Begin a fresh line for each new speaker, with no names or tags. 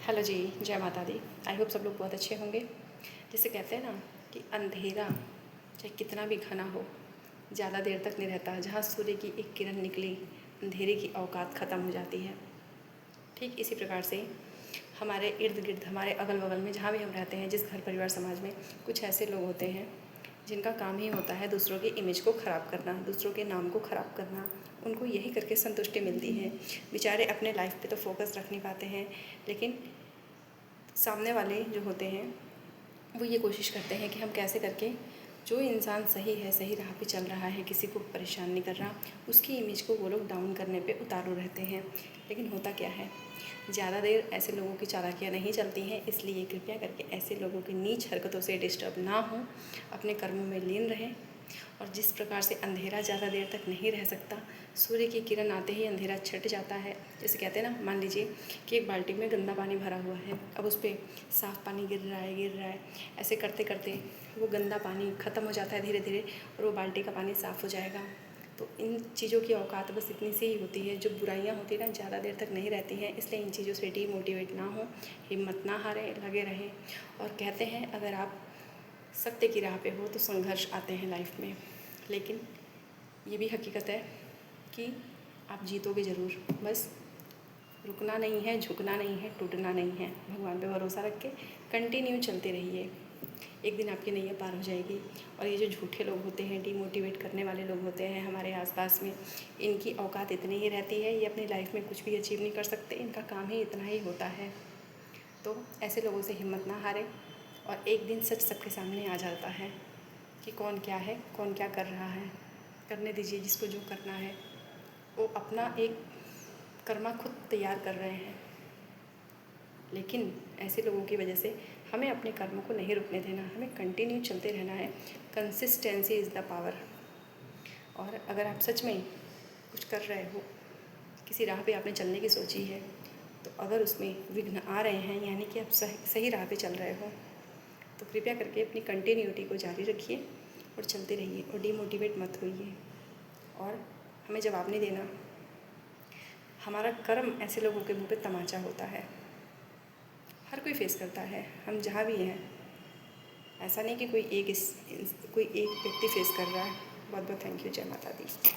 Hello जी, जय माता दी। I hope सब लोग बहुत अच्छे होंगे। जैसे कहते हैं ना कि अंधेरा चाहे कितना भी घना हो, ज़्यादा देर तक नहीं रहता। जहाँ सूर्य की एक किरण निकली, अंधेरे की औकात ख़त्म हो जाती है। ठीक इसी प्रकार से हमारे इर्द गिर्द, हमारे अगल बगल में जहाँ भी हम रहते हैं, जिस घर परिवार समाज में कुछ ऐसे लोग होते हैं जिनका काम ही होता है दूसरों की इमेज को ख़राब करना, दूसरों के नाम को ख़राब करना। उनको यही करके संतुष्टि मिलती है। बेचारे अपने लाइफ पे तो फोकस रख नहीं पाते हैं, लेकिन सामने वाले जो होते हैं वो ये कोशिश करते हैं कि हम कैसे करके जो इंसान सही है, सही राह पे चल रहा है, किसी को परेशान नहीं कर रहा, उसकी इमेज को वो लोग डाउन करने पे उतारू रहते हैं। लेकिन होता क्या है, ज़्यादा देर ऐसे लोगों की चालाकियाँ नहीं चलती हैं। इसलिए कृपया करके ऐसे लोगों की नीच हरकतों से डिस्टर्ब ना हों, अपने कर्मों में लीन रहें। और जिस प्रकार से अंधेरा ज़्यादा देर तक नहीं रह सकता, सूर्य की किरण आते ही अंधेरा छट जाता है। जैसे कहते हैं ना, मान लीजिए कि एक बाल्टी में गंदा पानी भरा हुआ है, अब उस पर साफ़ पानी गिर रहा है। ऐसे करते करते वो गंदा पानी ख़त्म हो जाता है धीरे धीरे, और वो बाल्टी का पानी साफ़ हो जाएगा। तो इन चीज़ों की औकात बस इतनी सी ही होती है। जो बुराइयाँ होती हैं ना, ज़्यादा देर तक नहीं रहती हैं। इसलिए इन चीज़ों से डीमोटिवेट ना हो, हिम्मत ना हारें, लगे रहें। और कहते हैं अगर आप सत्य की राह पे हो तो संघर्ष आते हैं लाइफ में, लेकिन ये भी हकीकत है कि आप जीतोगे ज़रूर। बस रुकना नहीं है, झुकना नहीं है, टूटना नहीं है। भगवान पे भरोसा रख के कंटिन्यू चलते रहिए, एक दिन आपकी नैया पार हो जाएगी। और ये जो झूठे लोग होते हैं, डीमोटिवेट करने वाले लोग होते हैं हमारे आसपास में, इनकी औकात इतनी ही रहती है, ये अपनी लाइफ में कुछ भी अचीव नहीं कर सकते। इनका काम ही इतना ही होता है। तो ऐसे लोगों से हिम्मत ना हारें, और एक दिन सच सबके सामने आ जाता है कि कौन क्या है, कौन क्या कर रहा है। करने दीजिए जिसको जो करना है। वो अपना एक कर्मा खुद तैयार कर रहे हैं, लेकिन ऐसे लोगों की वजह से हमें अपने कर्मों को नहीं रुकने देना, हमें कंटिन्यू चलते रहना है। Consistency is the power. और अगर आप सच में कुछ कर रहे हो, किसी राह पे आपने चलने की सोची है, तो अगर उसमें विघ्न आ रहे हैं, यानी कि आप सही राह पे चल रहे हो, तो कृपया करके अपनी कंटिन्यूटी को जारी रखिए और चलते रहिए, और डीमोटिवेट मत होइए। और हमें जवाब नहीं देना। हमारा कर्म ऐसे लोगों के मुँह पे तमाचा होता है। हर कोई फेस करता है, हम जहाँ भी हैं। ऐसा नहीं कि कोई एक व्यक्ति फेस कर रहा है। बहुत बहुत थैंक यू। जय माता दी।